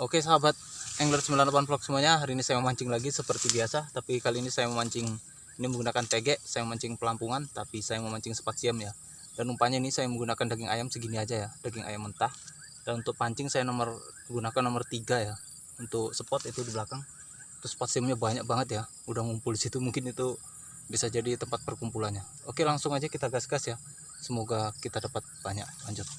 Oke sahabat Angler 98 Vlog semuanya, hari ini saya memancing lagi seperti biasa. Tapi kali ini saya memancing, ini menggunakan TG. Saya memancing pelampungan, tapi saya memancing sepat siam ya. Dan umpannya ini saya menggunakan daging ayam segini aja ya, daging ayam mentah. Dan untuk pancing saya gunakan nomor 3 ya. Untuk spot itu di belakang. Terus sepat siamnya banyak banget ya, udah ngumpul di situ, mungkin itu bisa jadi tempat perkumpulannya. Oke, langsung aja kita gas-gas ya. Semoga kita dapat banyak. Lanjut.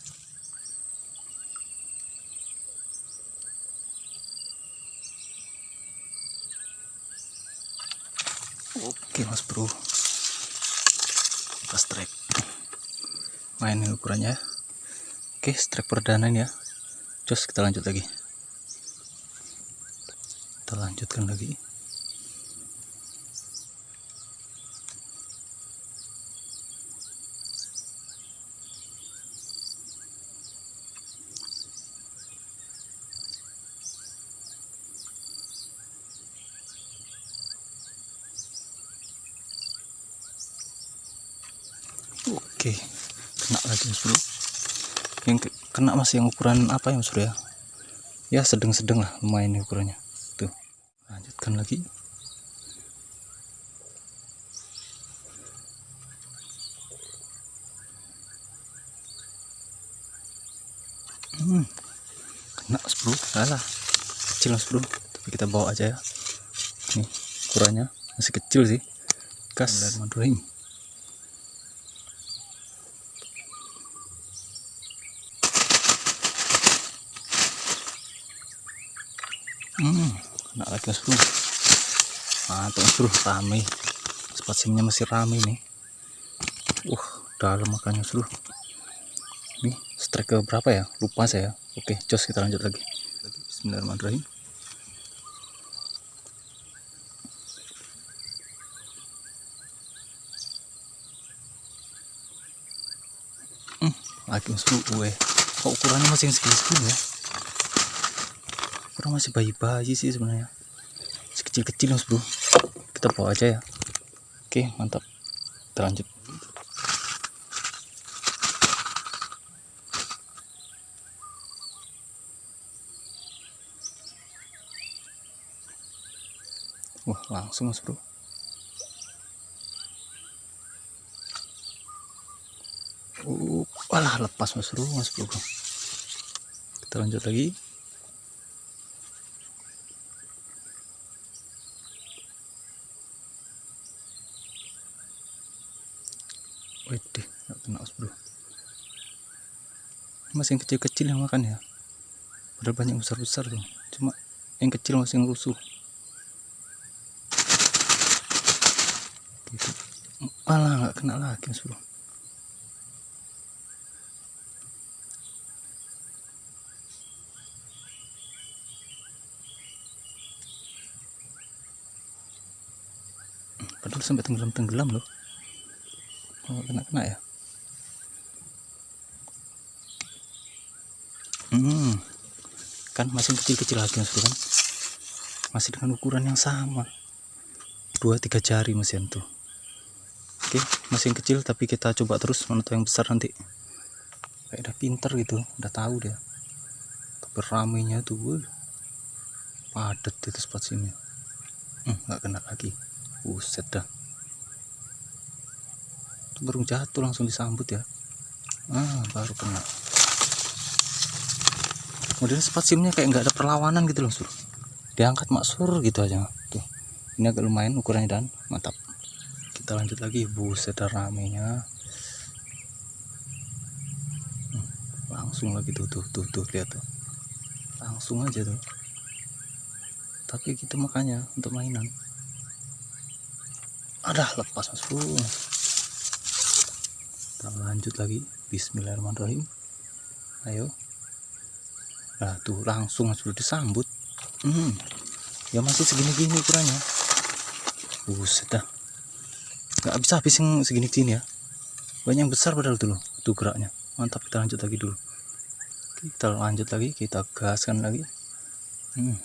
Oke mas bro, kita strike mainin ukurannya. Oke, strike perdana ini ya. Terus kita lanjut lagi, kita lanjutkan lagi. Oke, kena lagi mas bro. Yang kena masih yang ukuran apa ya mas bro ya? Ya sedang-sedang lah, lumayan nih ukurannya. Tuh, lanjutkan lagi. Kena mas bro, alah kecil mas bro, tapi kita bawa aja ya. Nih ukurannya masih kecil sih. Gas Bismillahirrahmanirrahim. Kena lagi mas bro. Mantap mas bro, rame. Sepat simnya masih rame nih. Dalam makanya mas bro. Nih strike ke berapa ya, lupa saya. Oke, jos kita lanjut lagi. Bismillahirrahmanirrahim. Lagi mas bro. Kok ukurannya masih segini-segini ya? Kurang masih bayi-bayi sih sebenarnya, masih kecil-kecil mas bro. Kita bawa aja ya. Oke mantap, kita lanjut. Wah langsung mas bro. Walah lepas mas bro, kita lanjut lagi. Widih, nggak kena mas bro. Masih yang kecil-kecil yang makan ya, padahal banyak besar-besar tuh, cuma yang kecil masih ngerusuh gitu. Malah nggak kena lagi mas bro. Padahal sampai tenggelam loh. Oh, kena ya. Kan masih kecil-kecil lagi mas bro kan, masih dengan ukuran yang sama, 2-3 jari masih tuh. Oke, masih yang kecil tapi kita coba terus, mana tahu yang besar nanti. Kayak udah pinter gitu, udah tahu dia. Tapi ramenya tuh padat itu spot sini. Nggak kena lagi. Buset dah, itu baru jatuh langsung disambut ya. Baru kena. Kemudian spot simnya kayak nggak ada perlawanan gitu loh sur, diangkat maksur gitu aja tuh. Ini agak lumayan ukurannya dan mantap. Kita lanjut lagi. Buset dah ramenya. Langsung lagi tuh lihat tuh, langsung aja tuh. Tapi gitu makanya untuk mainan. Lepas mas bro. Kita lanjut lagi. Bismillahirrahmanirrahim. Ayo. Nah tuh langsung mas bro disambut. Ya masih segini-gini ukurannya. Buset dah, nggak bisa habis yang segini-gini ya, banyak yang besar padahal tuh loh, tuh geraknya. Mantap, kita lanjut lagi dulu. Kita lanjut lagi, kita gaskan lagi.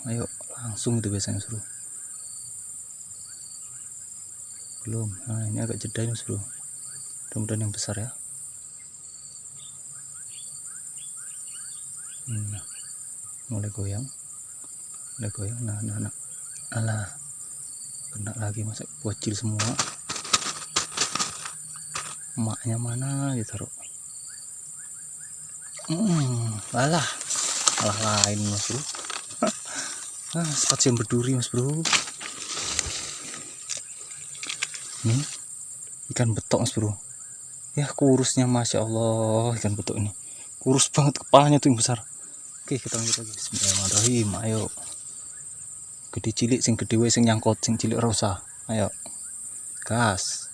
Ayo langsung itu biasanya seru. Belum. Nah ini agak jeda ini seru, mudah-mudahan yang besar ya. Mulai goyang. Udah goyang. Nah. Alah, kena lagi, masa bocil semua. Emaknya mana ditaruh? Alah lain mas bro. Sepat siam berduri mas bro. Nih ikan betok mas bro. Ya kurusnya masya Allah, ikan betok ini kurus banget, kepalanya tuh yang besar. Oke, kita lanjut lagi. Bismillahirrahmanirrahim. Ayo, gede cilik sing gede wae sing nyangkut, sing cilik rosa. Ayo, gas.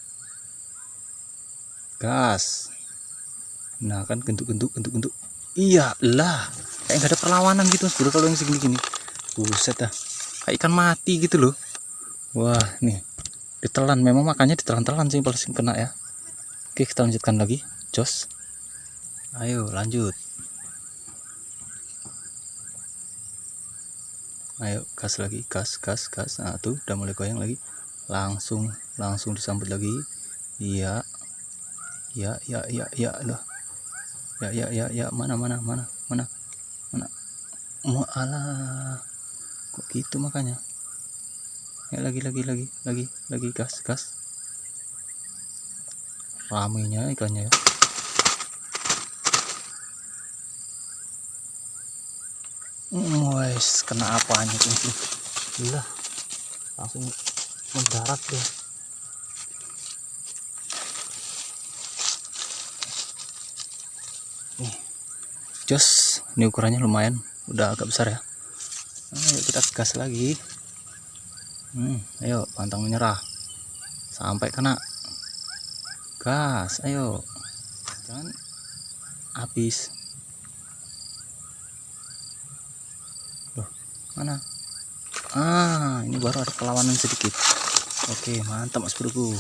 Nah kan gentuk. Iya lah, kayak nggak ada perlawanan gitu mas bro kalau yang segini-gini. Buset dah, kayak ikan mati gitu loh. Wah nih, ditelan, memang makanya ditelan-telan sih paling kena ya. Oke, kita lanjutkan lagi, jos. Ayo lanjut. Ayo gas lagi, gas. Nah tuh udah mulai goyang lagi. Langsung disambut lagi. Iya loh. Ya mana. Alah, kok gitu makanya. Ya lagi gas. Ramenya ikannya ya. Wes, kena apanya tuh? Lah, langsung mendarat deh. Nih, jos, ini ukurannya lumayan, udah agak besar ya. Ayo kita gas lagi. Ayo pantang menyerah sampai kena. Gas, ayo, jangan habis. Loh, mana? Ini baru ada perlawanan sedikit. Oke, mantap mas bro.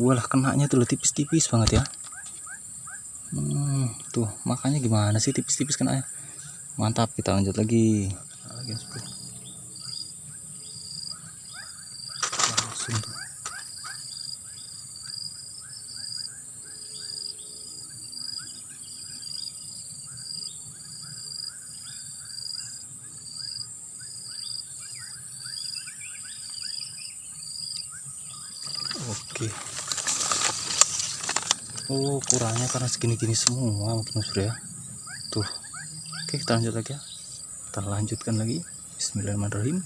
Walah, kenanya tuh tipis-tipis banget ya. Tuh makanya gimana sih, tipis-tipis kena ya. Mantap, kita lanjut lagi mas bro. Langsung tuh. Oke. Oh, kurangnya karena segini-gini semua mungkin mas bro ya. Tuh. Oke, kita lanjut lagi ya. Kita lanjutkan lagi. Bismillahirrahmanirrahim.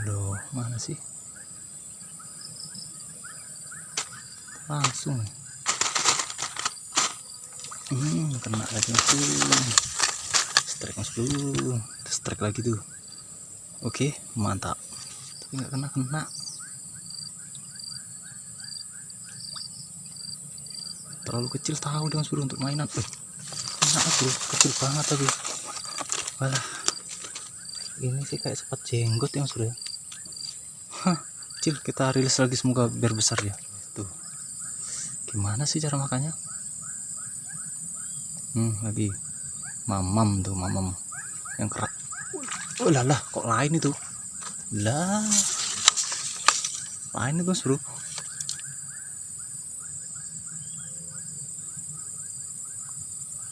Loh, mana sih? Langsung. Kena lagi langsung. Strike mas bro. Strike lagi tuh. Oke, mantap. Tapi nggak kena. Terlalu kecil tahu deh mas bro untuk mainan. Kena mas bro, kecil banget tapi. Walah, ini sih kayak sepat jenggot ya mas bro ya. Kecil, kita rilis lagi semoga biar besar ya. Tuh, gimana sih cara makannya? Lagi mamam yang kerak. Lah kok lain itu? Lah, lain itu mas bro.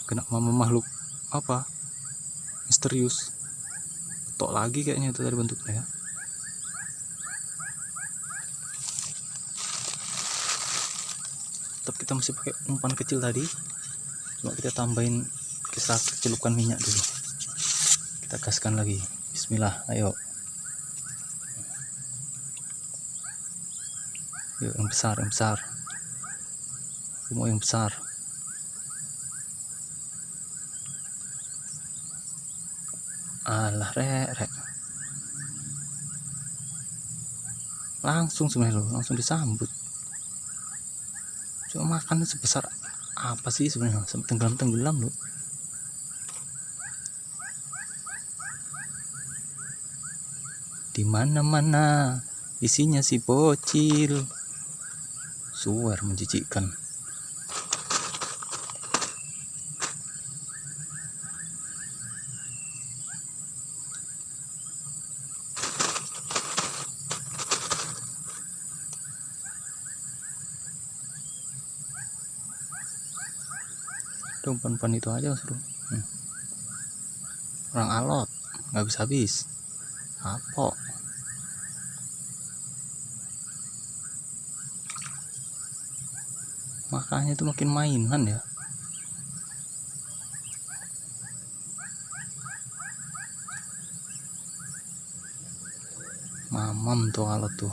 Kena mamam makhluk apa misterius. Tok lagi kayaknya itu tadi bentuknya ya. Tetap kita masih pakai umpan kecil tadi, cuma kita tambahin kisah celupkan minyak dulu. Kita gaskan lagi. Bismillah, ayo. Yuk, yang besar. Aku mau yang besar. Alah, rek. Langsung sebenarnya lo, langsung disambut. Cuma makan sebesar apa sih sebenarnya, sampai tenggelam lo. Di mana isinya si bocil. Suwer, menjijikkan. udah umpan-umpan itu aja Bos Bro. Orang alot nggak bisa habis kapok. Makanya itu makin mainan ya. Mamam tuh alot tuh,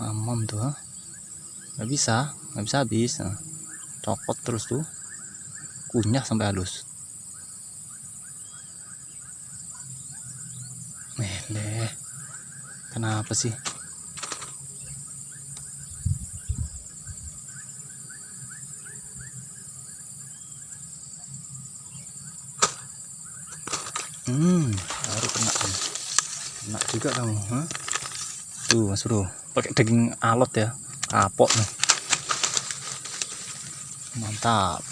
mamam tuh, nggak bisa habis. Cokot terus tuh, kunyah sampai halus. Meleh, kenapa sih? Baru kena juga kamu, tuh Mas Bro, pakai daging alot ya, kapok nih, mantap.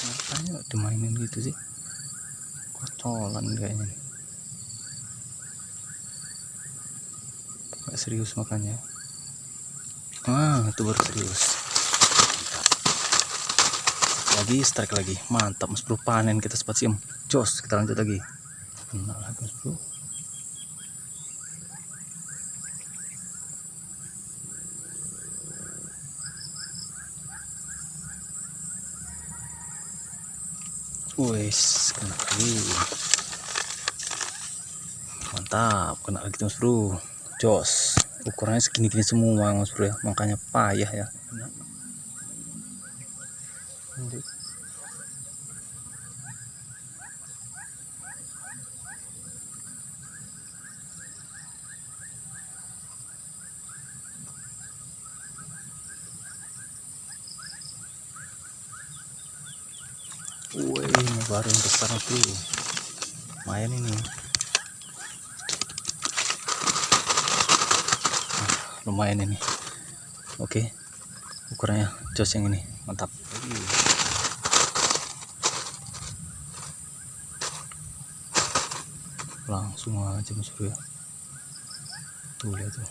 Makanya dimainin gitu sih, kocolan kayaknya nih. Gak serius makanya. Itu baru serius. Lagi strike lagi, mantap Mas Bro, panen kita sempat siam. Jos, kita lanjut lagi. Kena lagi Mas Bro. Wes, kena lagi. Mantap, kena lagi Mas Bro. Jos, ukurannya segini-gini semua Mas Bro ya, makanya payah ya. Wih, ini baru yang besar Mas Bro. Lumayan ini. Lumayan ini. Oke. Ukurannya jos yang ini. Mantap. Langsung aja Mas Bro ya. Tuh lihat tuh.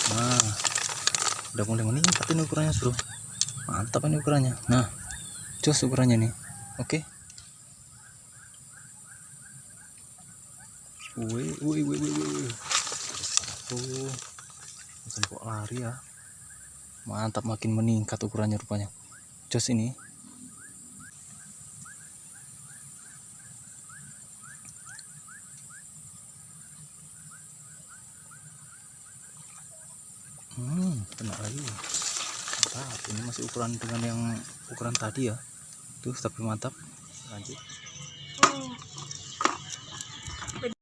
Nah, udah mulai meningkat ini ukurannya Bro. Mantap ini ukurannya. Nah, jos ukurannya nih. Oke. Wih. Tuh, langsung kok lari ya. Mantap, makin meningkat ukurannya rupanya. Jos ini. Kena lagi. Mantap, ini masih ukuran dengan yang ukuran tadi ya. Tuh, tapi mantap. Lanjut.